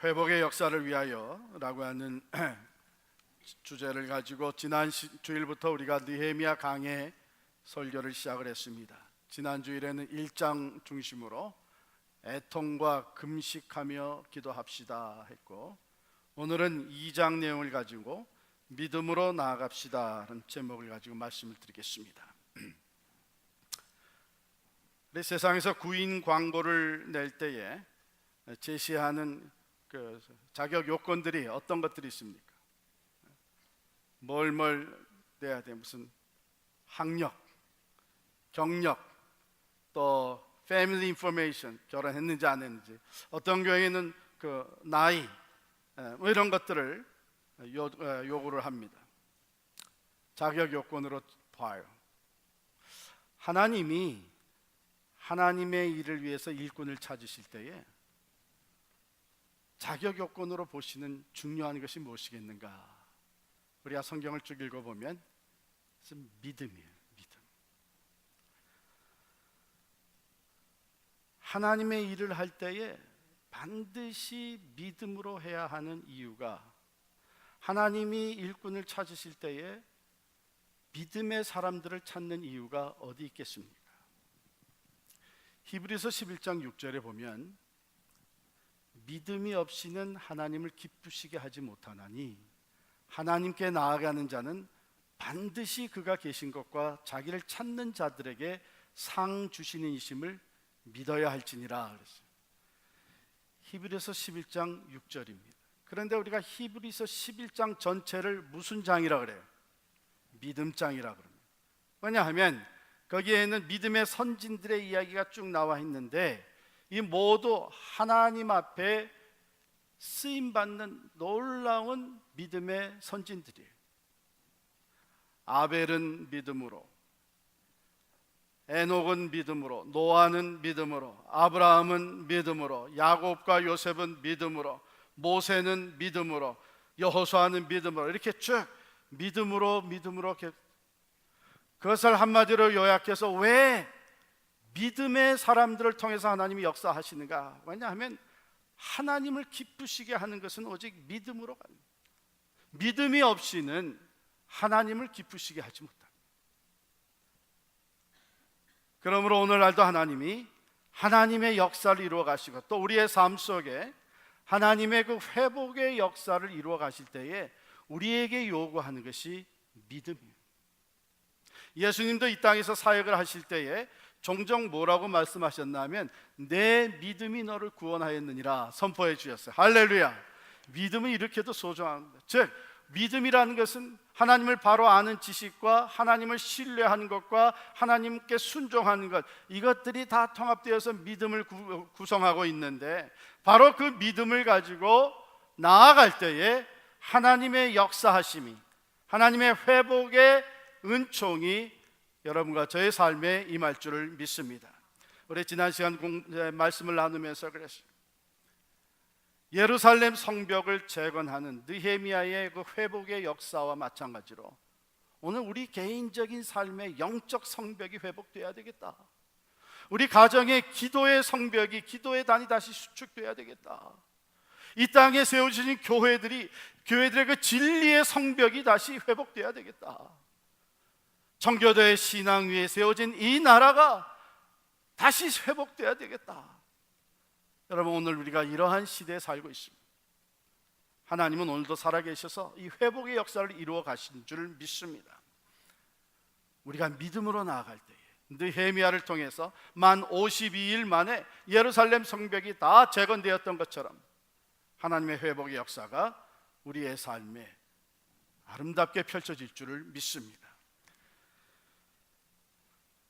회복의 역사를 위하여라고 하는 주제를 가지고 지난 주일부터 우리가 느헤미야 강해 설교를 시작을 했습니다. 지난 주일에는 1장 중심으로 애통과 금식하며 기도합시다 했고, 오늘은 2장 내용을 가지고 믿음으로 나아갑시다라는 제목을 가지고 말씀을 드리겠습니다. 우리 세상에서 구인 광고를 낼 때에 제시하는 그 자격 요건들이 어떤 것들이 있습니까? 뭘 돼야 돼? 무슨 학력, 경력, 또 패밀리 인포메이션, 결혼했는지 안 했는지, 어떤 경우에는 그 나이, 뭐 이런 것들을 요구를 합니다. 자격 요건으로 봐요. 하나님이 하나님의 일을 위해서 일꾼을 찾으실 때에 자격 요건으로 보시는 중요한 것이 무엇이겠는가? 우리가 성경을 쭉 읽어보면 믿음이에요. 믿음. 하나님의 일을 할 때에 반드시 믿음으로 해야 하는 이유가, 하나님이 일꾼을 찾으실 때에 믿음의 사람들을 찾는 이유가 어디 있겠습니까? 히브리서 11장 6절에 보면 믿음이 없이는 하나님을 기쁘시게 하지 못하나니 하나님께 나아가는 자는 반드시 그가 계신 것과 자기를 찾는 자들에게 상 주시는 이심을 믿어야 할지니라 그랬어요. 히브리서 11장 6절입니다. 그런데 우리가 히브리서 11장 전체를 무슨 장이라 그래요? 믿음장이라 그럽니다. 왜냐하면 거기에는 믿음의 선진들의 이야기가 쭉 나와 있는데, 이 모두 하나님 앞에 쓰임받는 놀라운 믿음의 선진들이에요. 아벨은 믿음으로, 에녹은 믿음으로, 노아는 믿음으로, 아브라함은 믿음으로, 야곱과 요셉은 믿음으로, 모세는 믿음으로, 여호수아는 믿음으로, 이렇게 쭉 믿음으로 그것을 한마디로 요약해서 왜 믿음의 사람들을 통해서 하나님이 역사하시는가? 왜냐하면 하나님을 기쁘시게 하는 것은 오직 믿음으로 갑니다. 믿음이 없이는 하나님을 기쁘시게 하지 못합니다. 그러므로 오늘날도 하나님이 하나님의 역사를 이루어 가시고, 또 우리의 삶 속에 하나님의 그 회복의 역사를 이루어 가실 때에 우리에게 요구하는 것이 믿음이에요. 예수님도 이 땅에서 사역을 하실 때에 종종 뭐라고 말씀하셨냐면 내 믿음이 너를 구원하였느니라 선포해 주셨어요. 할렐루야. 믿음은 이렇게도 소중합니다. 즉 믿음이라는 것은 하나님을 바로 아는 지식과 하나님을 신뢰하는 것과 하나님께 순종하는 것, 이것들이 다 통합되어서 믿음을 구성하고 있는데, 바로 그 믿음을 가지고 나아갈 때에 하나님의 역사하심이, 하나님의 회복의 은총이 여러분과 저의 삶에 임할 줄을 믿습니다. 우리 지난 시간 말씀을 나누면서 그랬어요. 예루살렘 성벽을 재건하는 느헤미야의 그 회복의 역사와 마찬가지로 오늘 우리 개인적인 삶의 영적 성벽이 회복돼야 되겠다. 우리 가정의 기도의 성벽이, 기도의 단이 다시 수축돼야 되겠다. 이 땅에 세워지신 교회들의 그 진리의 성벽이 다시 회복돼야 되겠다. 청교도의 신앙 위에 세워진 이 나라가 다시 회복돼야 되겠다. 여러분, 오늘 우리가 이러한 시대에 살고 있습니다. 하나님은 오늘도 살아계셔서 이 회복의 역사를 이루어 가신 줄 믿습니다. 우리가 믿음으로 나아갈 때에 느헤미야를 통해서 만 52일 만에 예루살렘 성벽이 다 재건되었던 것처럼 하나님의 회복의 역사가 우리의 삶에 아름답게 펼쳐질 줄을 믿습니다.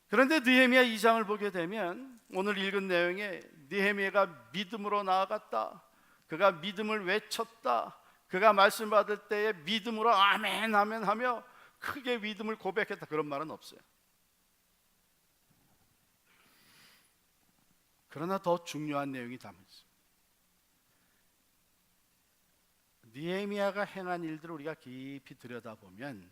그런데 느헤미야 2장을 보게 되면 오늘 읽은 내용에 느헤미야가 믿음으로 나아갔다, 그가 믿음을 외쳤다, 그가 말씀 받을 때에 믿음으로 아멘 아멘 하며 크게 믿음을 고백했다, 그런 말은 없어요. 그러나 더 중요한 내용이 담겨 있습니다. 느헤미야가 행한 일들을 우리가 깊이 들여다보면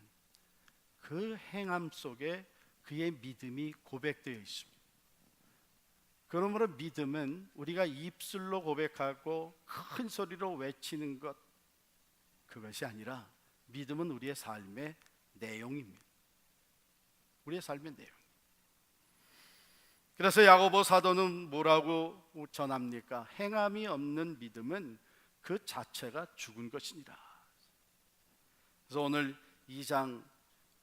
그 행함 속에 그의 믿음이 고백되어 있습니다. 그러므로 믿음은 우리가 입술로 고백하고 큰 소리로 외치는 것, 그것이 아니라 믿음은 우리의 삶의 내용입니다. 우리의 삶의 내용. 그래서 야고보 사도는 뭐라고 전합니까? 행함이 없는 믿음은 그 자체가 죽은 것이니라. 그래서 오늘 2장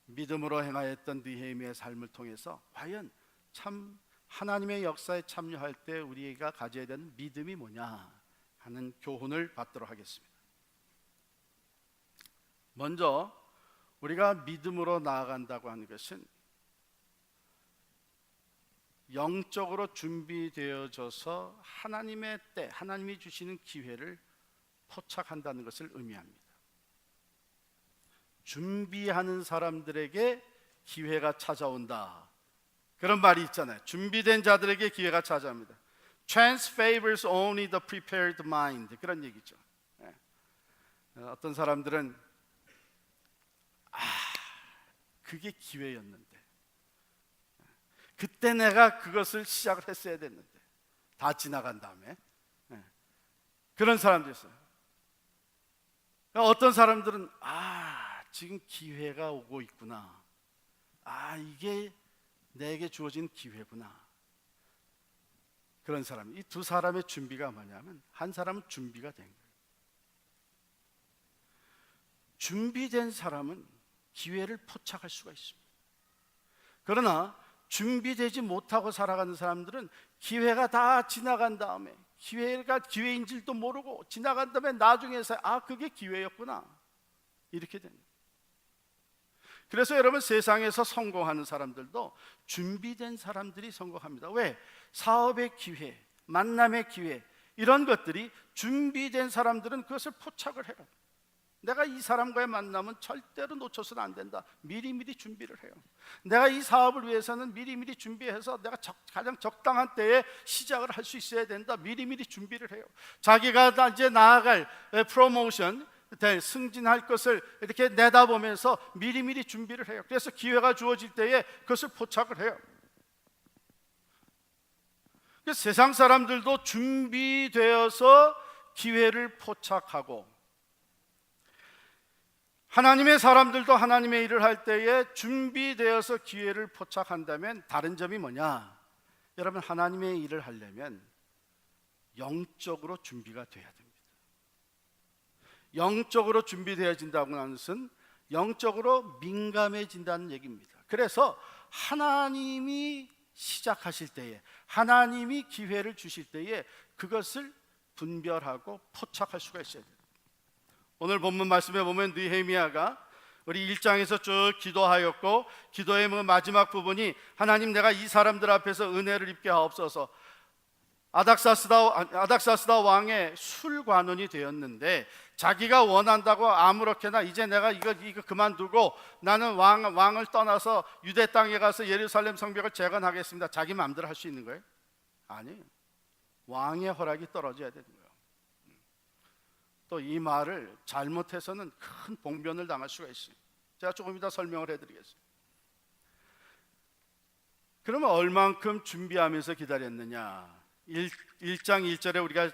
믿음으로 행하였던 느헤미야의 삶을 통해서 과연 참 하나님의 역사에 참여할 때 우리가 가져야 되는 믿음이 뭐냐 하는 교훈을 받도록 하겠습니다. 먼저 우리가 믿음으로 나아간다고 하는 것은 영적으로 준비되어져서 하나님의 때, 하나님이 주시는 기회를 포착한다는 것을 의미합니다. 준비하는 사람들에게 기회가 찾아온다, 그런 말이 있잖아요. 준비된 자들에게 기회가 찾아옵니다. Chance favors only the prepared mind, 그런 얘기죠. 어떤 사람들은 그게 기회였는데, 그때 내가 그것을 시작을 했어야 됐는데, 다 지나간 다음에 그런 사람들이 있어요. 어떤 사람들은 지금 기회가 오고 있구나, 이게 내게 주어진 기회구나. 그런 사람, 이 두 사람의 준비가 뭐냐면, 한 사람은 준비가 된 거예요. 준비된 사람은 기회를 포착할 수가 있습니다. 그러나 준비되지 못하고 살아가는 사람들은 기회가 다 지나간 다음에, 기회가 기회인 줄도 모르고 지나간 다음에 나중에서 그게 기회였구나, 이렇게 됩니다. 그래서 여러분, 세상에서 성공하는 사람들도 준비된 사람들이 성공합니다. 왜? 사업의 기회, 만남의 기회, 이런 것들이 준비된 사람들은 그것을 포착을 해요. 내가 이 사람과의 만남은 절대로 놓쳐서는 안 된다, 미리미리 준비를 해요. 내가 이 사업을 위해서는 미리미리 준비해서 내가 가장 적당한 때에 시작을 할 수 있어야 된다, 미리미리 준비를 해요. 자기가 이제 나아갈 프로모션, 승진할 것을 이렇게 내다보면서 미리미리 준비를 해요. 그래서 기회가 주어질 때에 그것을 포착을 해요. 세상 사람들도 준비되어서 기회를 포착하고, 하나님의 사람들도 하나님의 일을 할 때에 준비되어서 기회를 포착한다면 다른 점이 뭐냐? 여러분, 하나님의 일을 하려면 영적으로 준비가 돼야 됩니다. 영적으로 준비되어진다고 하는 것은 영적으로 민감해진다는 얘기입니다. 그래서 하나님이 시작하실 때에, 하나님이 기회를 주실 때에 그것을 분별하고 포착할 수가 있어야 돼요. 오늘 본문 말씀에 보면 느헤미야가 우리 1장에서 쭉 기도하였고, 기도의 마지막 부분이 하나님, 내가 이 사람들 앞에서 은혜를 입게 하옵소서. 아닥사스다 왕의 술관원이 되었는데, 자기가 원한다고 아무렇게나 이제 내가 이거 그만두고 나는 왕을 떠나서 유대 땅에 가서 예루살렘 성벽을 재건하겠습니다, 자기 마음대로 할 수 있는 거예요? 아니에요. 왕의 허락이 떨어져야 되는 거예요. 또 이 말을 잘못해서는 큰 봉변을 당할 수가 있어요. 제가 조금 이따 설명을 해드리겠습니다. 그러면 얼만큼 준비하면서 기다렸느냐? 1장 1절에 우리가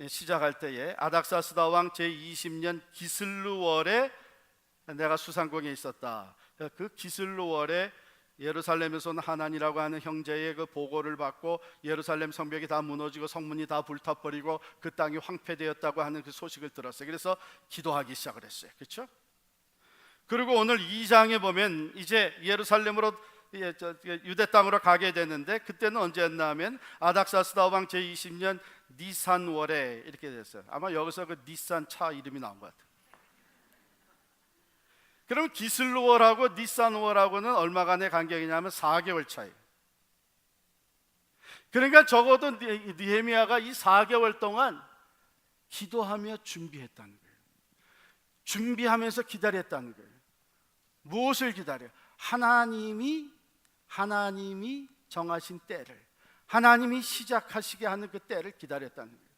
시작할 때에 아닥사스다 왕 제20년 기슬루월에 내가 수상궁에 있었다. 그 기슬루월에 예루살렘에서 온 하난이라고 하는 형제의 그 보고를 받고 예루살렘 성벽이 다 무너지고 성문이 다 불타버리고 그 땅이 황폐되었다고 하는 그 소식을 들었어요. 그래서 기도하기 시작을 했어요. 그렇죠? 그리고 오늘 2장에 보면 이제 예루살렘으로 유대 땅으로 가게 되는데, 그때는 언제였나 하면 아닥사스다 왕 제20년 니산월에 이렇게 됐어요. 아마 여기서 그 니산 차 이름이 나온 것 같아요. 그럼 기슬루월하고 니산월하고는 얼마간의 간격이냐면 4개월 차이. 그러니까 적어도 느헤미야가 이 4개월 동안 기도하며 준비했다는 거예요. 준비하면서 기다렸다는 거예요. 무엇을 기다려요? 하나님이 정하신 때를, 하나님이 시작하시게 하는 그 때를 기다렸다는 거예요.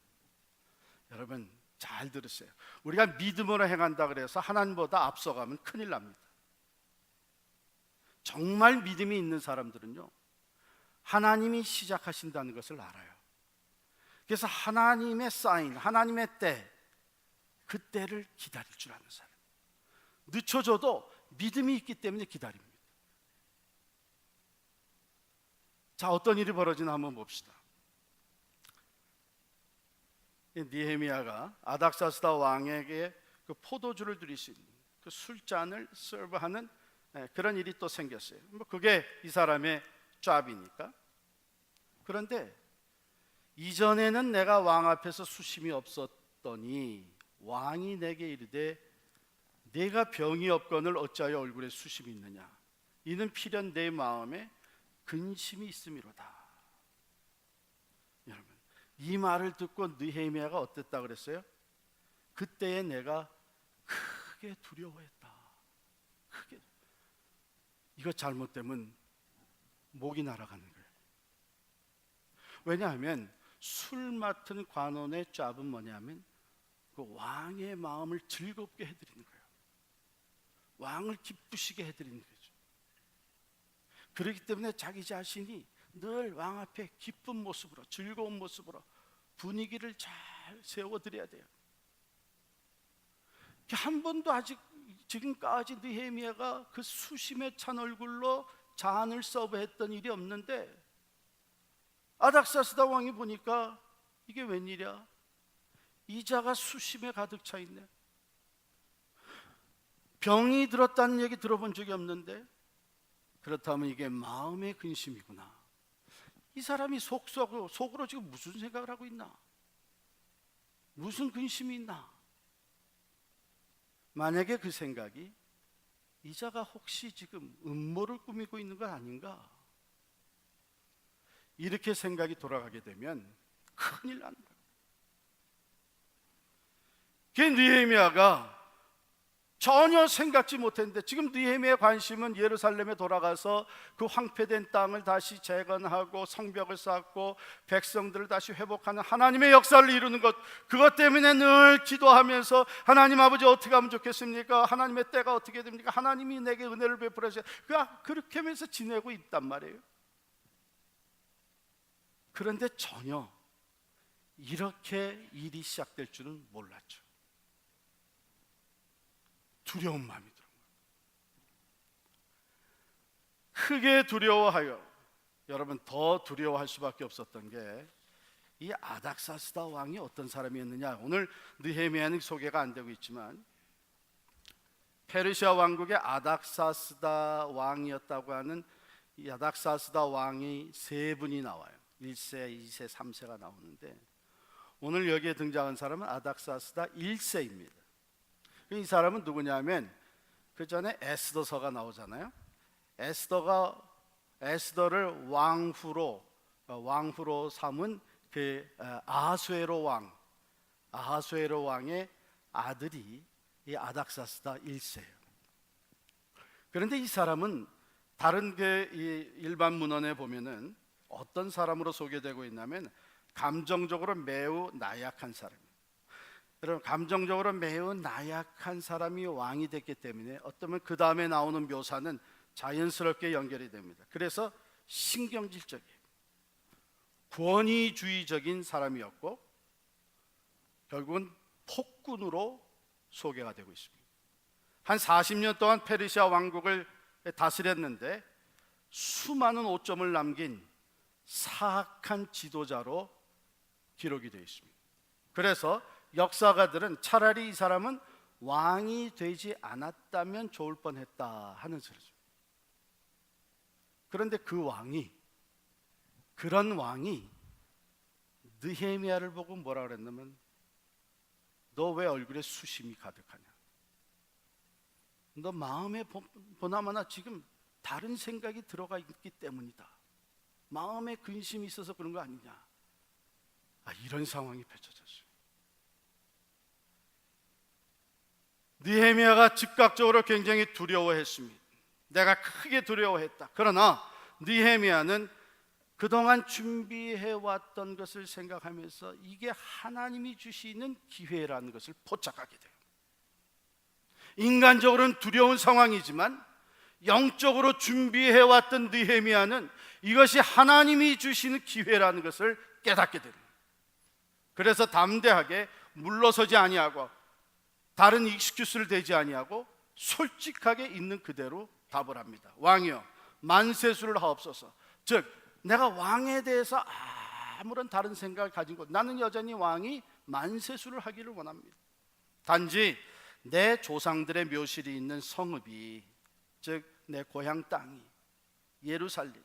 여러분 잘 들으세요. 우리가 믿음으로 행한다 그래서 하나님보다 앞서가면 큰일 납니다. 정말 믿음이 있는 사람들은요, 하나님이 시작하신다는 것을 알아요. 그래서 하나님의 사인, 하나님의 때, 그 때를 기다릴 줄 아는 사람. 늦춰져도 믿음이 있기 때문에 기다립니다. 자, 어떤 일이 벌어지나 한번 봅시다. 니헤미야가 아닥사스다 왕에게 그 포도주를 드릴 수 있는 그 술잔을 서브하는 그런 일이 또 생겼어요. 뭐 그게 이 사람의 잡이니까. 그런데 이전에는 내가 왕 앞에서 수심이 없었더니 왕이 내게 이르되 내가 병이 없거늘 어찌하여 얼굴에 수심이 있느냐, 이는 필연 내 마음에 근심이 있음이로다. 여러분, 이 말을 듣고 느헤미야가 어땠다 그랬어요? 그때에 내가 크게 두려워했다. 크게. 이거 잘못되면 목이 날아가는 거예요. 왜냐하면 술 맡은 관원의 잡은 뭐냐면 그 왕의 마음을 즐겁게 해드리는 거예요. 왕을 기쁘시게 해드리는 거죠. 그렇기 때문에 자기 자신이 늘 왕 앞에 기쁜 모습으로, 즐거운 모습으로 분위기를 잘 세워드려야 돼요. 한 번도 아직 지금까지 느헤미야가 그 수심에 찬 얼굴로 잔을 서브했던 일이 없는데 아닥사스다 왕이 보니까 이게 웬일이야? 이자가 수심에 가득 차 있네. 병이 들었다는 얘기 들어본 적이 없는데, 그렇다면 이게 마음의 근심이구나. 이 사람이 속으로 지금 무슨 생각을 하고 있나? 무슨 근심이 있나? 만약에 그 생각이 이자가 혹시 지금 음모를 꾸미고 있는 건 아닌가? 이렇게 생각이 돌아가게 되면 큰일 나는 거예요. 그 느헤미야가 전혀 생각지 못했는데 지금 느헤미야의 관심은 예루살렘에 돌아가서 그 황폐된 땅을 다시 재건하고 성벽을 쌓고 백성들을 다시 회복하는 하나님의 역사를 이루는 것, 그것 때문에 늘 기도하면서 하나님 아버지 어떻게 하면 좋겠습니까? 하나님의 때가 어떻게 됩니까? 하나님이 내게 은혜를 베풀어 주세요. 그렇게 하면서 지내고 있단 말이에요. 그런데 전혀 이렇게 일이 시작될 줄은 몰랐죠. 두려운 마음이 들어요. 크게 두려워하여, 여러분 더 두려워할 수밖에 없었던 게 이 아닥사스다 왕이 어떤 사람이었느냐. 오늘 느헤미야는 소개가 안 되고 있지만 페르시아 왕국의 아닥사스다 왕이었다고 하는 이 아닥사스다 왕이 세 분이 나와요. 1세, 2세, 3세가 나오는데 오늘 여기에 등장한 사람은 아닥사스다 1세입니다. 이 사람은 누구냐면 그 전에 에스더서가 나오잖아요. 에스더를 왕후로 삼은 그 아하수에로 왕의 아들이 이 아닥사스다 1세예요. 그런데 이 사람은 다른 그 일반 문헌에 보면은 어떤 사람으로 소개되고 있냐면 감정적으로 매우 나약한 사람이에요. 여러분, 감정적으로 매우 나약한 사람이 왕이 됐기 때문에 어쩌면 그 다음에 나오는 묘사는 자연스럽게 연결이 됩니다. 그래서 신경질적이에요. 권위주의적인 사람이었고 결국은 폭군으로 소개가 되고 있습니다. 한 40년 동안 페르시아 왕국을 다스렸는데 수많은 오점을 남긴 사악한 지도자로 기록이 되어 있습니다. 그래서 역사가들은 차라리 이 사람은 왕이 되지 않았다면 좋을 뻔했다 하는 소리죠. 그런데 그런 왕이 느헤미야를 보고 뭐라 그랬냐면 너 왜 얼굴에 수심이 가득하냐? 너 마음에 보나마나 지금 다른 생각이 들어가 있기 때문이다. 마음에 근심이 있어서 그런 거 아니냐? 이런 상황이 펼쳐졌어요. 느헤미야가 즉각적으로 굉장히 두려워했습니다. 내가 크게 두려워했다. 그러나 느헤미야는 그동안 준비해왔던 것을 생각하면서 이게 하나님이 주시는 기회라는 것을 포착하게 돼요. 인간적으로는 두려운 상황이지만 영적으로 준비해 왔던 느헤미야는 이것이 하나님이 주시는 기회라는 것을 깨닫게 됩니다. 그래서 담대하게 물러서지 아니하고 다른 익스큐스를 대지 아니하고 솔직하게 있는 그대로 답을 합니다. 왕이여, 만세수를 하옵소서. 즉 내가 왕에 대해서 아무런 다른 생각을 가진 것, 나는 여전히 왕이 만세수를 하기를 원합니다. 단지 내 조상들의 묘실이 있는 성읍이, 즉 내 고향 땅이 예루살렘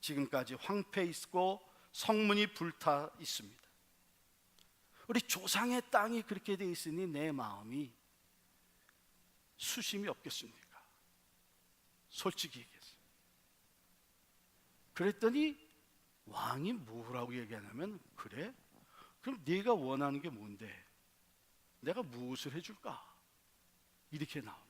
지금까지 황폐 있고 성문이 불타 있습니다. 우리 조상의 땅이 그렇게 돼 있으니 내 마음이 수심이 없겠습니까? 솔직히 얘기했어요. 그랬더니 왕이 뭐라고 얘기하냐면, 그래? 그럼 네가 원하는 게 뭔데? 내가 무엇을 해줄까? 이렇게 나옵니다.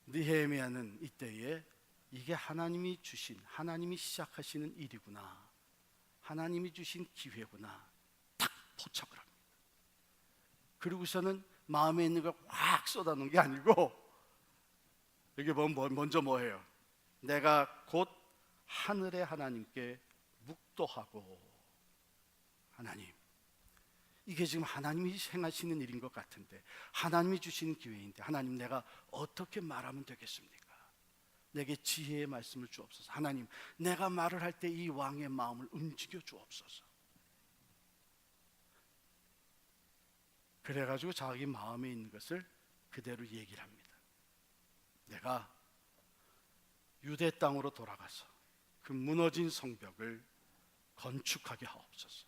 느헤미야는 이때에 이게 하나님이 주신, 하나님이 시작하시는 일이구나, 하나님이 주신 기회구나 딱 포착을 합니다. 그리고서는 마음에 있는 걸 확 쏟아놓은 게 아니고, 여기 보면 먼저 뭐예요? 내가 곧 하늘의 하나님께 묵도하고, 하나님, 이게 지금 하나님이 행하시는 일인 것 같은데, 하나님이 주시는 기회인데, 하나님 내가 어떻게 말하면 되겠습니까? 내게 지혜의 말씀을 주옵소서. 하나님, 내가 말을 할 때 이 왕의 마음을 움직여 주옵소서. 그래가지고 자기 마음에 있는 것을 그대로 얘기를 합니다. 내가 유대 땅으로 돌아가서 그 무너진 성벽을 건축하게 하옵소서.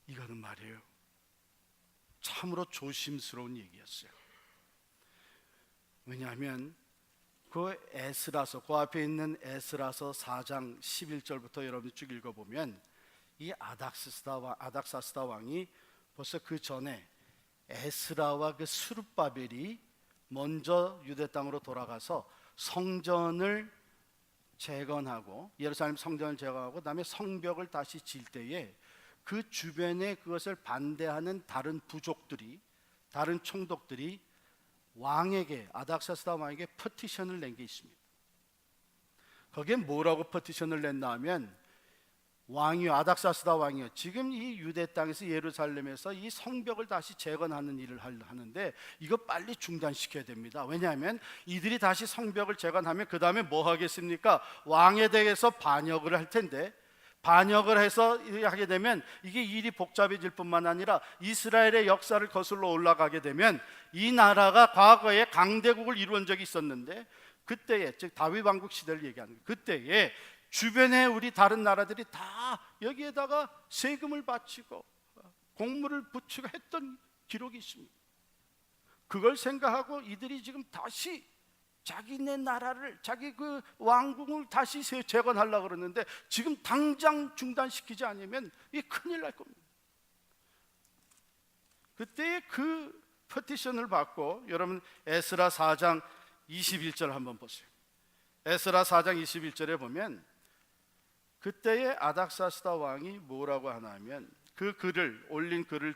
이거는 말이에요, 참으로 조심스러운 얘기였어요. 왜냐하면 그 에스라서, 그 앞에 있는 에스라서 4장 11절부터 여러분이 쭉 읽어보면 이 아닥사스다 왕이 벌써 그 전에 에스라와 그 스룹바벨이 먼저 유대 땅으로 돌아가서 성전을 재건하고, 예루살렘 성전을 재건하고 그다음에 성벽을 다시 질 때에 그 주변에 그것을 반대하는 다른 부족들이, 다른 총독들이 왕에게, 아닥사스다 왕에게 퍼티션을 낸 게 있습니다. 거기에 뭐라고 퍼티션을 냈나 하면, 왕이요, 아닥사스다 왕이요, 지금 이 유대 땅에서, 예루살렘에서 이 성벽을 다시 재건하는 일을 하는데 이거 빨리 중단시켜야 됩니다. 왜냐하면 이들이 다시 성벽을 재건하면 그 다음에 뭐 하겠습니까? 왕에 대해서 반역을 할 텐데, 반역을 해서 하게 되면 이게 일이 복잡해질 뿐만 아니라 이스라엘의 역사를 거슬러 올라가게 되면 이 나라가 과거에 강대국을 이루은 적이 있었는데, 그때에, 즉 다윗 왕국 시대를 얘기하는 거예요. 그때에 주변에 우리 다른 나라들이 다 여기에다가 세금을 바치고 공물을 붙이고 했던 기록이 있습니다. 그걸 생각하고 이들이 지금 다시 자기네 나라를, 자기 그 왕궁을 다시 재건하려고 그러는데, 지금 당장 중단시키지 않으면 이 큰일 날 겁니다. 그때 그 퍼티션을 받고, 여러분 에스라 4장 21절 한번 보세요. 에스라 4장 21절에 보면 그때의 아닥사스다 왕이 뭐라고 하냐면, 그 글을 올린 글을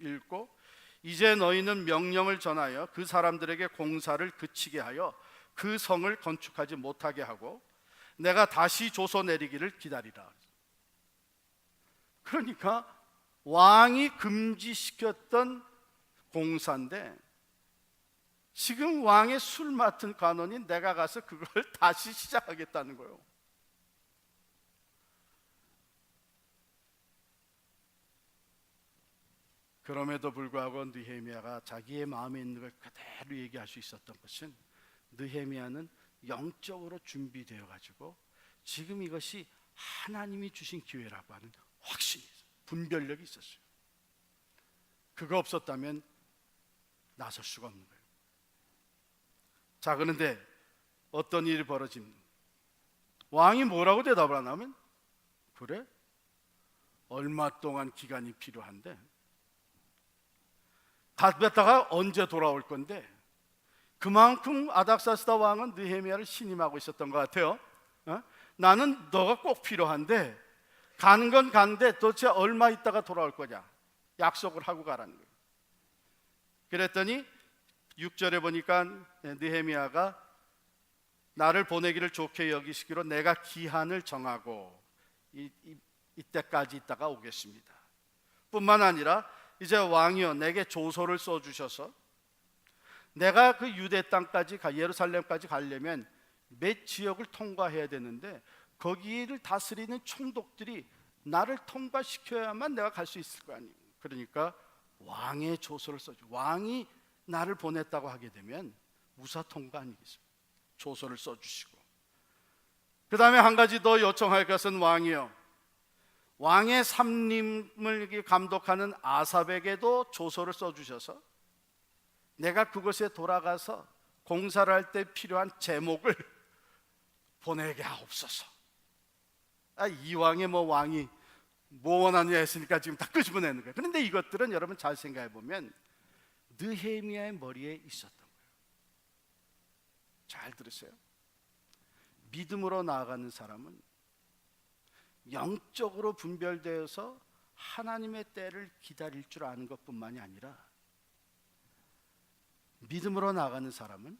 읽고, 이제 너희는 명령을 전하여 그 사람들에게 공사를 그치게 하여 그 성을 건축하지 못하게 하고 내가 다시 조서 내리기를 기다리라. 그러니까 왕이 금지시켰던 공사인데, 지금 왕의 술 맡은 관원인 내가 가서 그걸 다시 시작하겠다는 거예요. 그럼에도 불구하고 느헤미야가 자기의 마음에 있는 걸 그대로 얘기할 수 있었던 것은, 느헤미야는 영적으로 준비되어 가지고 지금 이것이 하나님이 주신 기회라고 하는 확신이 있어요. 분별력이 있었어요. 그거 없었다면 나설 수가 없는 거예요. 자, 그런데 어떤 일이 벌어집니다. 왕이 뭐라고 대답을 하냐면, 그래? 얼마 동안 기간이 필요한데, 갔다가 언제 돌아올 건데, 그만큼 아닥사스다 왕은 느헤미야를 신임하고 있었던 것 같아요. 나는 너가 꼭 필요한데, 가는 건 가는데 도대체 얼마 있다가 돌아올 거냐, 약속을 하고 가라는 거예요. 그랬더니 6절에 보니까 느헤미야가 나를 보내기를 좋게 여기시기로 내가 기한을 정하고 이때까지 있다가 오겠습니다. 뿐만 아니라 이제 왕이여 내게 조서를 써주셔서 내가 그 유대 땅까지 예루살렘까지 가려면 몇 지역을 통과해야 되는데 거기를 다스리는 총독들이 나를 통과시켜야만 내가 갈 수 있을 거 아니에요. 그러니까 왕의 조서를 써줘. 왕이 나를 보냈다고 하게 되면 무사 통과 아니겠습니까? 조서를 써주시고, 그 다음에 한 가지 더 요청할 것은 왕이요, 왕의 삼림을 감독하는 아삽에게도 조서를 써주셔서 내가 그곳에 돌아가서 공사를 할 때 필요한 제목을 보내게 하옵소서. 이왕에 왕이 뭐 원하느냐 했으니까 지금 다 끄집어내는 거예요. 그런데 이것들은 여러분 잘 생각해 보면 느헤미야의 머리에 있었던 거예요. 잘 들으세요. 믿음으로 나아가는 사람은 영적으로 분별되어서 하나님의 때를 기다릴 줄 아는 것뿐만이 아니라 믿음으로 나아가는 사람은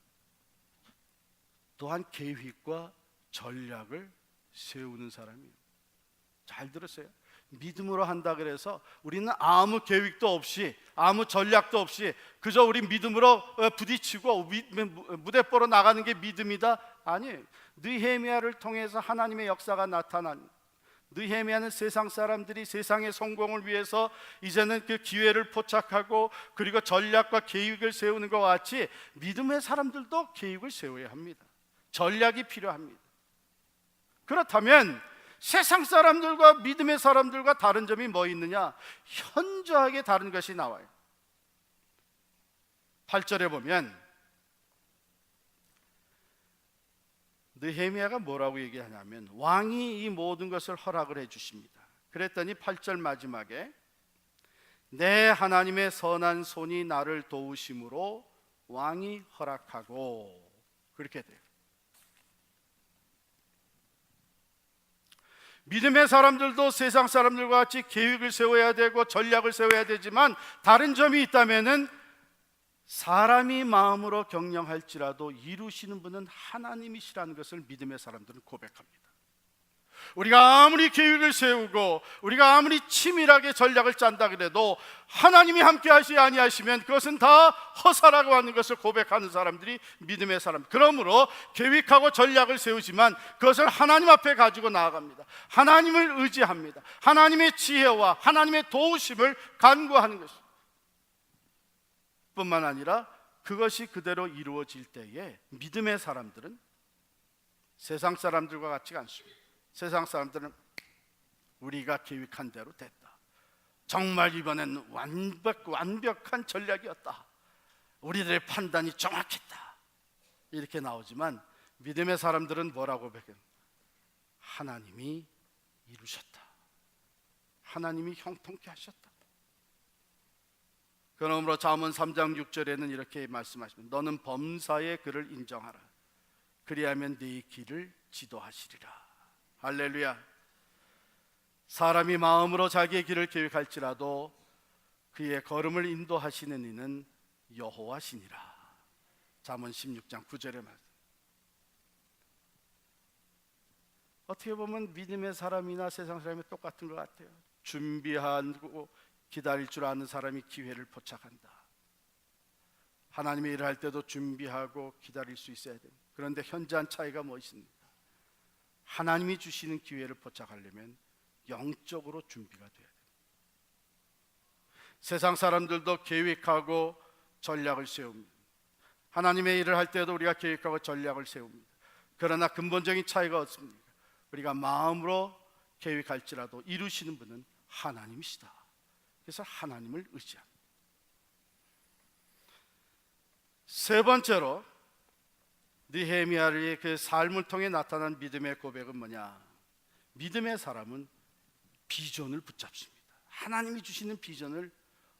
또한 계획과 전략을 세우는 사람이에요. 잘 들으세요. 믿음으로 한다 그래서 우리는 아무 계획도 없이 아무 전략도 없이 그저 우리 믿음으로 부딪히고 무대뽀로 나가는 게 믿음이다? 아니에요. 느헤미야를 통해서 하나님의 역사가 나타난, 느헤미야는 세상 사람들이 세상의 성공을 위해서 이제는 그 기회를 포착하고 그리고 전략과 계획을 세우는 것 같이 믿음의 사람들도 계획을 세워야 합니다. 전략이 필요합니다. 그렇다면 세상 사람들과 믿음의 사람들과 다른 점이 뭐 있느냐? 현저하게 다른 것이 나와요. 8절에 보면 느헤미야가 뭐라고 얘기하냐면 왕이 이 모든 것을 허락을 해 주십니다. 그랬더니 8절 마지막에 내 하나님의 선한 손이 나를 도우심으로 왕이 허락하고, 그렇게 돼요. 믿음의 사람들도 세상 사람들과 같이 계획을 세워야 되고 전략을 세워야 되지만 다른 점이 있다면은 사람이 마음으로 경영할지라도 이루시는 분은 하나님이시라는 것을 믿음의 사람들은 고백합니다. 우리가 아무리 계획을 세우고 우리가 아무리 치밀하게 전략을 짠다 그래도 하나님이 함께 하시지 아니하시면 그것은 다 허사라고 하는 것을 고백하는 사람들이 믿음의 사람. 그러므로 계획하고 전략을 세우지만 그것을 하나님 앞에 가지고 나아갑니다. 하나님을 의지합니다. 하나님의 지혜와 하나님의 도우심을 간구하는 것입니다. 뿐만 아니라 그것이 그대로 이루어질 때에 믿음의 사람들은 세상 사람들과 같지 않습니다. 세상 사람들은 우리가 계획한 대로 됐다, 정말 이번엔 완벽한 전략이었다, 우리들의 판단이 정확했다, 이렇게 나오지만 믿음의 사람들은 뭐라고 고백해요? 하나님이 이루셨다, 하나님이 형통케 하셨다. 그러므로 잠언 3장 6절에는 이렇게 말씀하십니다. 너는 범사의 그를 인정하라. 그리하면 네 길을 지도하시리라. 할렐루야. 사람이 마음으로 자기의 길을 계획할지라도 그의 걸음을 인도하시는 이는 여호와시니라. 잠언 16장 9절의 말씀. 어떻게 보면 믿음의 사람이나 세상 사람이 똑같은 것 같아요. 준비하고 기다릴 줄 아는 사람이 기회를 포착한다. 하나님의 일을 할 때도 준비하고 기다릴 수 있어야 됩니다. 그런데 현저한 차이가 무엇입니까? 하나님이 주시는 기회를 포착하려면 영적으로 준비가 돼야 됩니다. 세상 사람들도 계획하고 전략을 세웁니다. 하나님의 일을 할 때도 우리가 계획하고 전략을 세웁니다. 그러나 근본적인 차이가 없습니다. 우리가 마음으로 계획할지라도 이루시는 분은 하나님이시다. 그래서 하나님을 의지합니다. 세 번째로 느헤미야의 그 삶을 통해 나타난 믿음의 고백은 뭐냐? 믿음의 사람은 비전을 붙잡습니다. 하나님이 주시는 비전을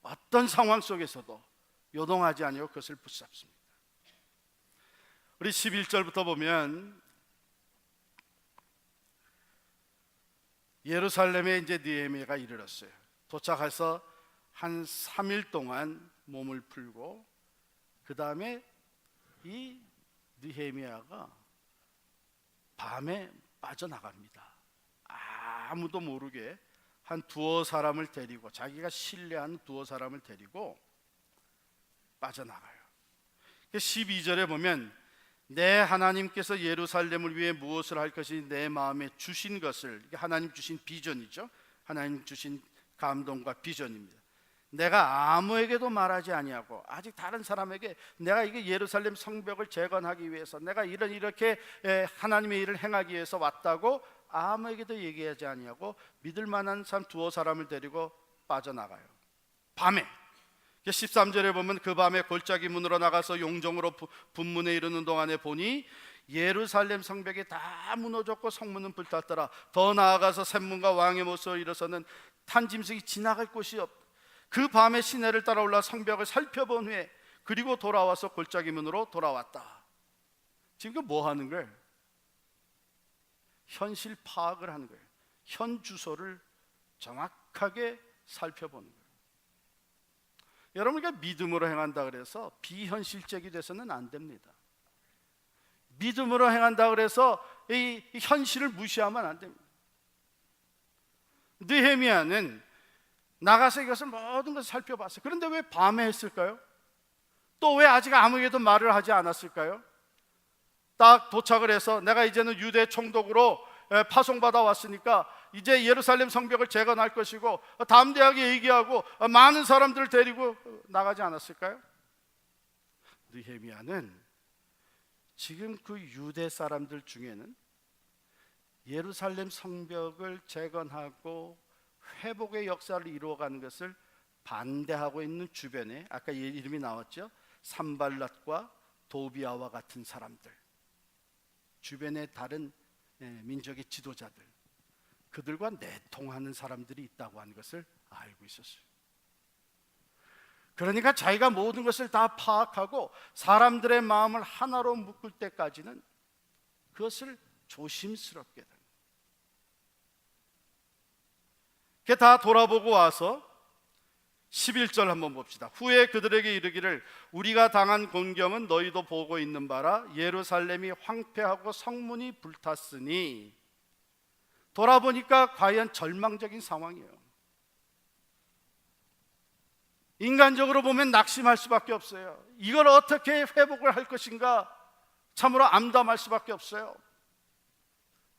어떤 상황 속에서도 요동하지 아니하고 그것을 붙잡습니다. 우리 11절부터 보면 예루살렘에 이제 느헤미야가 이르렀어요. 도착해서 한 3일 동안 몸을 풀고 그 다음에 이 느헤미야가 밤에 빠져나갑니다. 아무도 모르게 한 두어 사람을 데리고, 자기가 신뢰한 두어 사람을 데리고 빠져나가요. 12절에 보면 내 하나님께서 예루살렘을 위해 무엇을 할 것이 내 마음에 주신 것을, 하나님 주신 비전이죠. 하나님 주신 감동과 비전입니다. 내가 아무에게도 말하지 아니하고, 아직 다른 사람에게 내가 이게 예루살렘 성벽을 재건하기 위해서 내가 이렇게 하나님의 일을 행하기 위해서 왔다고 아무에게도 얘기하지 아니하고 믿을 만한 사람 두어 사람을 데리고 빠져나가요. 밤에 13절에 보면 그 밤에 골짜기 문으로 나가서 용정으로 분문에 이르는 동안에 보니 예루살렘 성벽이 다 무너졌고 성문은 불탔더라. 더 나아가서 샘문과 왕의 모습으로 일어서는 탄 짐승이 지나갈 곳이 없다. 그 밤에 시내를 따라 올라 성벽을 살펴본 후에 그리고 돌아와서 골짜기 문으로 돌아왔다. 지금 뭐 하는 거예요? 현실 파악을 하는 거예요. 현 주소를 정확하게 살펴보는 거예요. 여러분, 우리가 믿음으로 행한다 그래서 비현실적이 돼서는 안 됩니다. 믿음으로 행한다 그래서 이 현실을 무시하면 안 됩니다. 느헤미야는 나가서 이것을 모든 것을 살펴봤어요. 그런데 왜 밤에 했을까요? 또 왜 아직 아무에게도 말을 하지 않았을까요? 딱 도착을 해서 내가 이제는 유대 총독으로 파송받아 왔으니까 이제 예루살렘 성벽을 재건할 것이고 담대하게 얘기하고 많은 사람들을 데리고 나가지 않았을까요? 느헤미야는 지금 그 유대 사람들 중에는 예루살렘 성벽을 재건하고 회복의 역사를 이루어가는 것을 반대하고 있는 주변에, 아까 이름이 나왔죠, 산발랏과 도비아와 같은 사람들, 주변의 다른 민족의 지도자들, 그들과 내통하는 사람들이 있다고 하는 것을 알고 있었어요. 그러니까 자기가 모든 것을 다 파악하고 사람들의 마음을 하나로 묶을 때까지는 그것을 조심스럽게 됩니다. 다 돌아보고 와서 11절 한번 봅시다. 후에 그들에게 이르기를 우리가 당한 곤경은 너희도 보고 있는 바라. 예루살렘이 황폐하고 성문이 불탔으니. 돌아보니까 과연 절망적인 상황이에요. 인간적으로 보면 낙심할 수밖에 없어요. 이걸 어떻게 회복을 할 것인가 참으로 암담할 수밖에 없어요.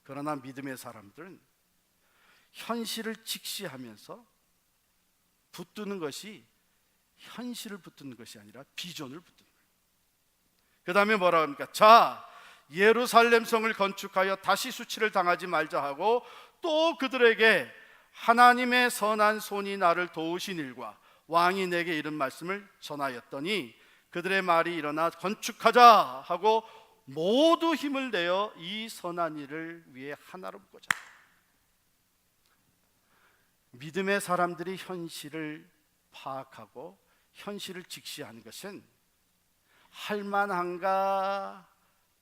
그러나 믿음의 사람들은 현실을 직시하면서 붙드는 것이, 현실을 붙드는 것이 아니라 비전을 붙드는 거예요. 그 다음에 뭐라 합니까? 자, 예루살렘 성을 건축하여 다시 수치를 당하지 말자 하고, 또 그들에게 하나님의 선한 손이 나를 도우신 일과 왕이 내게 이른 말씀을 전하였더니 그들의 말이 일어나 건축하자 하고 모두 힘을 내어 이 선한 일을 위해 하나로 묶자. 믿음의 사람들이 현실을 파악하고 현실을 직시하는 것은 할만한가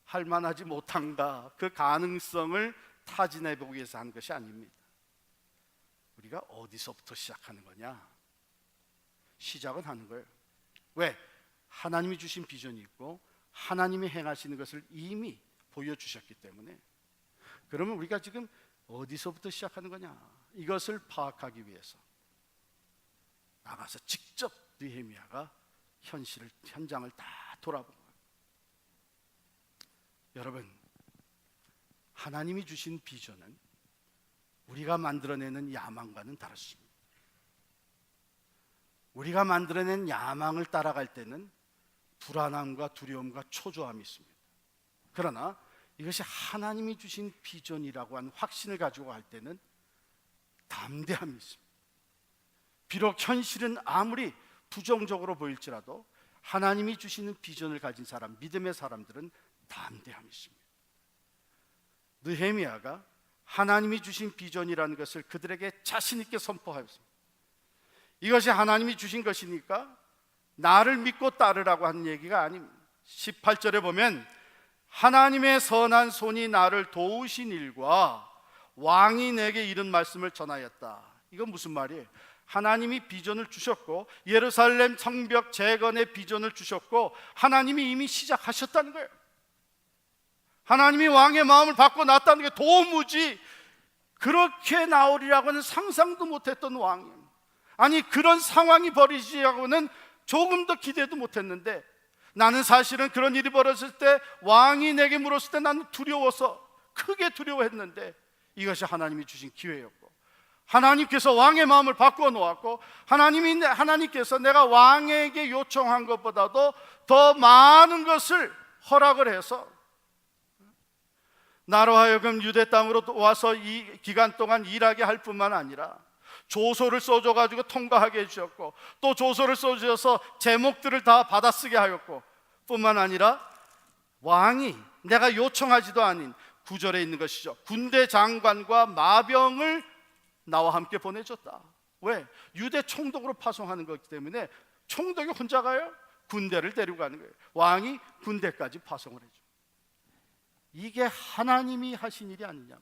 할만하지 못한가 그 가능성을 타진해 보기 위해서 하는 것이 아닙니다. 우리가 어디서부터 시작하는 거냐? 시작은 하는 거예요. 왜? 하나님이 주신 비전이 있고 하나님이 행하시는 것을 이미 보여주셨기 때문에. 그러면 우리가 지금 어디서부터 시작하는 거냐? 이것을 파악하기 위해서 나가서 직접 느헤미야가 현장을 다 돌아본 거예요. 여러분, 하나님이 주신 비전은 우리가 만들어내는 야망과는 다릅니다. 우리가 만들어낸 야망을 따라갈 때는 불안함과 두려움과 초조함이 있습니다. 그러나 이것이 하나님이 주신 비전이라고 하는 확신을 가지고 갈 때는 담대함이 있습니다. 비록 현실은 아무리 부정적으로 보일지라도 하나님이 주시는 비전을 가진 사람, 믿음의 사람들은 담대함이 있습니다. 느헤미야가 하나님이 주신 비전이라는 것을 그들에게 자신 있게 선포하였습니다. 이것이 하나님이 주신 것이니까 나를 믿고 따르라고 하는 얘기가 아닙니다. 18절에 보면 하나님의 선한 손이 나를 도우신 일과 왕이 내게 이른 말씀을 전하였다. 이건 무슨 말이에요? 하나님이 비전을 주셨고 예루살렘 성벽 재건의 비전을 주셨고 하나님이 이미 시작하셨다는 거예요. 하나님이 왕의 마음을 바꿔놨다는 게 도무지 그렇게 나오리라고는 상상도 못했던 왕이에요. 아니 그런 상황이 벌어지라고는 조금 더 기대도 못했는데, 나는 사실은 그런 일이 벌어졌을 때 왕이 내게 물었을 때 나는 두려워서 크게 두려워했는데, 이것이 하나님이 주신 기회였고 하나님께서 왕의 마음을 바꾸어 놓았고 하나님께서 내가 왕에게 요청한 것보다도 더 많은 것을 허락을 해서 나로 하여금 유대 땅으로 와서 이 기간 동안 일하게 할 뿐만 아니라 조서를 써줘가지고 통과하게 해주셨고, 또 조서를 써주셔서 제목들을 다 받아쓰게 하였고, 뿐만 아니라 왕이 내가 요청하지도 않은 9절에 있는 것이죠. 군대 장관과 마병을 나와 함께 보내줬다. 왜? 유대 총독으로 파송하는 거기 때문에 총독이 혼자 가요? 군대를 데리고 가는 거예요. 왕이 군대까지 파송을 해줘. 이게 하나님이 하신 일이 아니냐.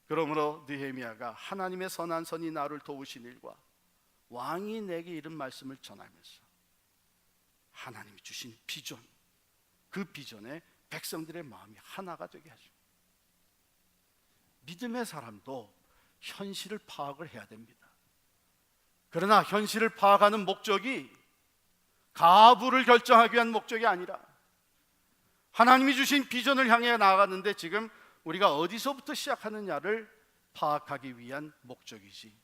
그러므로 느헤미야가 하나님의 선한 선이 나를 도우신 일과 왕이 내게 이런 말씀을 전하면서 하나님이 주신 비전, 그 비전에 백성들의 마음이 하나가 되게 하죠. 믿음의 사람도 현실을 파악을 해야 됩니다. 그러나 현실을 파악하는 목적이 가부를 결정하기 위한 목적이 아니라 하나님이 주신 비전을 향해 나아가는데 지금 우리가 어디서부터 시작하느냐를 파악하기 위한 목적이지,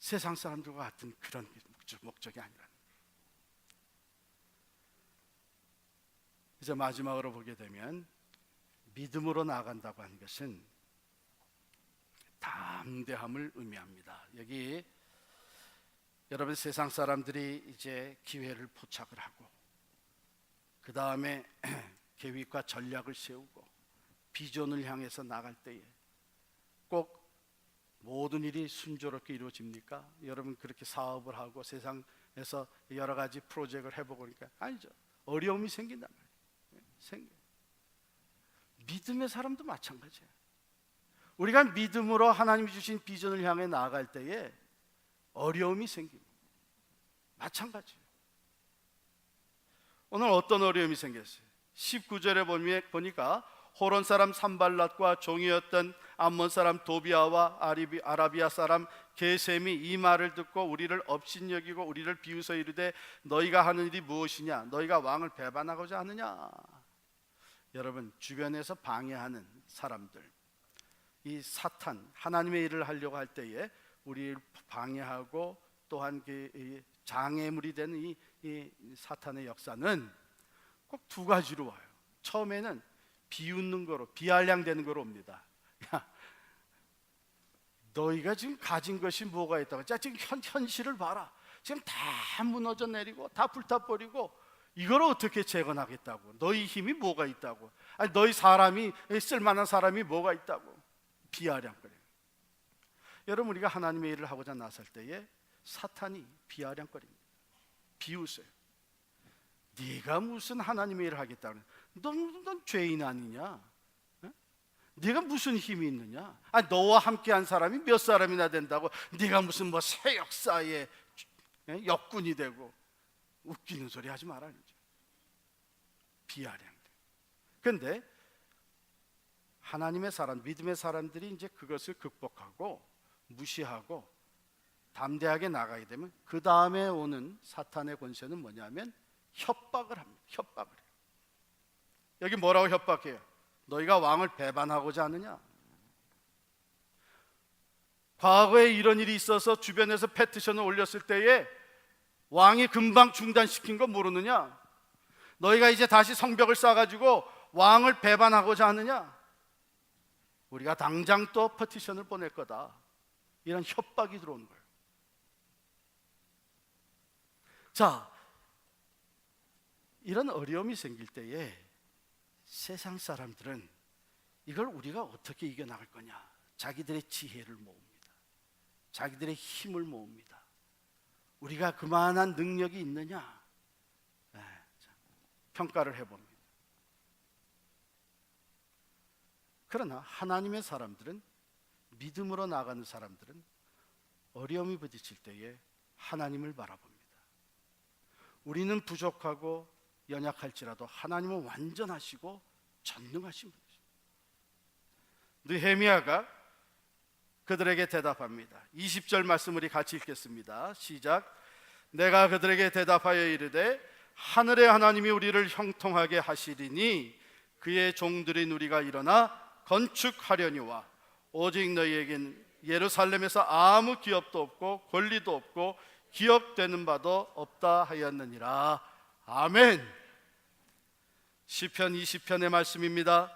세상 사람들과 같은 그런 목적이 아니라. 이제 마지막으로 보게 되면 믿음으로 나아간다고 하는 것은 담대함을 의미합니다. 여기 여러분, 세상 사람들이 이제 기회를 포착을 하고 그 다음에 계획과 전략을 세우고 비전을 향해서 나갈 때에 꼭 모든 일이 순조롭게 이루어집니까? 여러분 그렇게 사업을 하고 세상에서 여러 가지 프로젝트를 해보고 그러니까 아니죠. 어려움이 생긴단 말이에요. 믿음의 사람도 마찬가지예요. 우리가 믿음으로 하나님이 주신 비전을 향해 나아갈 때에 어려움이 생깁니다. 마찬가지예요. 오늘 어떤 어려움이 생겼어요? 19절에 보니까 호론 사람 산발랏과 종이었던 암몬 사람 도비아와 아라비아 사람 게셈이 이 말을 듣고 우리를 업신여기고 우리를 비웃어 이르되 너희가 하는 일이 무엇이냐? 너희가 왕을 배반하고자 하느냐? 여러분, 주변에서 방해하는 사람들, 이 사탄, 하나님의 일을 하려고 할 때에 우리를 방해하고 또한 그 장애물이 되는 이 사탄의 역사는 꼭 두 가지로 와요. 처음에는 비웃는 거로, 비아냥대는 거로 옵니다. 야, 너희가 지금 가진 것이 뭐가 있다고? 자, 지금 현실을 봐라. 지금 다 무너져 내리고 다 불타버리고 이걸 어떻게 재건하겠다고? 너희 힘이 뭐가 있다고? 아니, 너희 사람이 쓸만한 사람이 뭐가 있다고? 비아냥거려요. 여러분, 우리가 하나님의 일을 하고자 나설 때에 사탄이 비아냥거립니다. 비웃어요. 네가 무슨 하나님의 일을 하겠다는? 넌 죄인 아니냐? 네가 무슨 힘이 있느냐? 너와 함께한 사람이 몇 사람이나 된다고 네가 무슨 뭐 새 역사의 역군이 되고 웃기는 소리 하지 말아야 죠. 비아냥. 그런데 하나님의 사람, 믿음의 사람들이 이제 그것을 극복하고 무시하고 담대하게 나가게 되면 그 다음에 오는 사탄의 권세는 뭐냐면 협박을 합니다. 협박을 해요. 여기 뭐라고 협박해요? 너희가 왕을 배반하고자 하느냐? 과거에 이런 일이 있어서 주변에서 페티션을 올렸을 때에 왕이 금방 중단시킨 거 모르느냐? 너희가 이제 다시 성벽을 쌓아가지고 왕을 배반하고자 하느냐? 우리가 당장 또 페티션을 보낼 거다. 이런 협박이 들어오는 거예요. 자, 이런 어려움이 생길 때에 세상 사람들은 이걸 우리가 어떻게 이겨나갈 거냐? 자기들의 지혜를 모읍니다. 자기들의 힘을 모읍니다. 우리가 그만한 능력이 있느냐? 평가를 해봅니다. 그러나 하나님의 사람들은, 믿음으로 나가는 사람들은 어려움이 부딪힐 때에 하나님을 바라봅니다. 우리는 부족하고 연약할지라도 하나님은 완전하시고 전능하신 분이죠. 느헤미야가 그들에게 대답합니다. 20절 말씀 우리 같이 읽겠습니다. 시작. 내가 그들에게 대답하여 이르되 하늘의 하나님이 우리를 형통하게 하시리니 그의 종들인 우리가 일어나 건축하려니와 오직 너희에겐 예루살렘에서 아무 기업도 없고 권리도 없고 기업되는 바도 없다 하였느니라. 아멘. 시편 20편의 말씀입니다.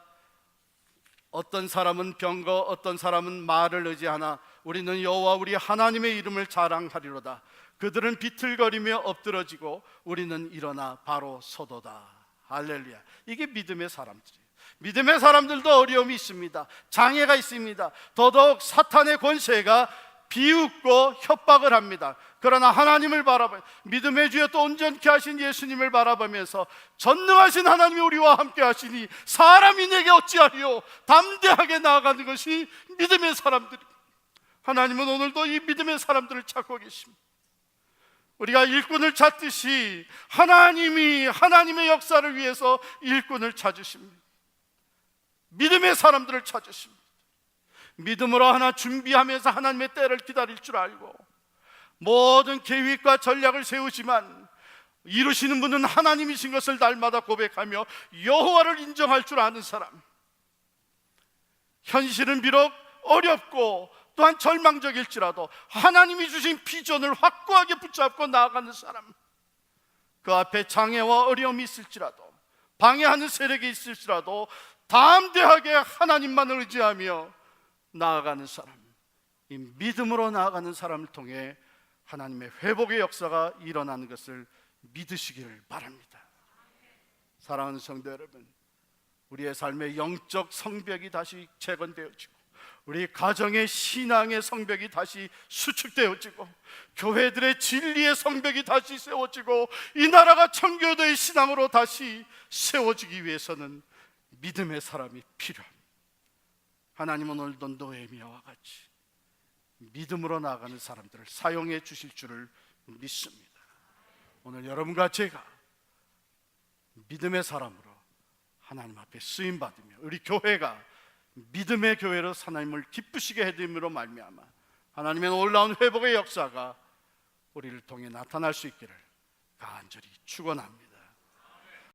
어떤 사람은 병거, 어떤 사람은 말을 의지하나 우리는 여호와 우리 하나님의 이름을 자랑하리로다. 그들은 비틀거리며 엎드러지고 우리는 일어나 바로 서도다. 할렐루야. 이게 믿음의 사람들이에요. 믿음의 사람들도 어려움이 있습니다. 장애가 있습니다. 더더욱 사탄의 권세가 비웃고 협박을 합니다. 그러나 하나님을 바라보며 믿음의 주여 또 온전케 하신 예수님을 바라보면서 전능하신 하나님이 우리와 함께 하시니 사람이 내게 어찌하리요. 담대하게 나아가는 것이 믿음의 사람들입니다. 하나님은 오늘도 이 믿음의 사람들을 찾고 계십니다. 우리가 일꾼을 찾듯이 하나님이 하나님의 역사를 위해서 일꾼을 찾으십니다. 믿음의 사람들을 찾으십니다. 믿음으로 하나 준비하면서 하나님의 때를 기다릴 줄 알고 모든 계획과 전략을 세우지만 이루시는 분은 하나님이신 것을 날마다 고백하며 여호와를 인정할 줄 아는 사람, 현실은 비록 어렵고 또한 절망적일지라도 하나님이 주신 비전을 확고하게 붙잡고 나아가는 사람, 그 앞에 장애와 어려움이 있을지라도 방해하는 세력이 있을지라도 담대하게 하나님만을 의지하며 나아가는 사람, 이 믿음으로 나아가는 사람을 통해 하나님의 회복의 역사가 일어나는 것을 믿으시기를 바랍니다. 사랑하는 성도 여러분, 우리의 삶의 영적 성벽이 다시 재건되어지고 우리 가정의 신앙의 성벽이 다시 수축되어지고 교회들의 진리의 성벽이 다시 세워지고 이 나라가 청교도의 신앙으로 다시 세워지기 위해서는 믿음의 사람이 필요합니다. 하나님은 오늘도 느헤미야와 같이 믿음으로 나아가는 사람들을 사용해 주실 줄을 믿습니다. 오늘 여러분과 제가 믿음의 사람으로 하나님 앞에 쓰임 받으며 우리 교회가 믿음의 교회로 하나님을 기쁘시게 해드림으로 말미암아 하나님의 놀라운 회복의 역사가 우리를 통해 나타날 수 있기를 간절히 축원합니다.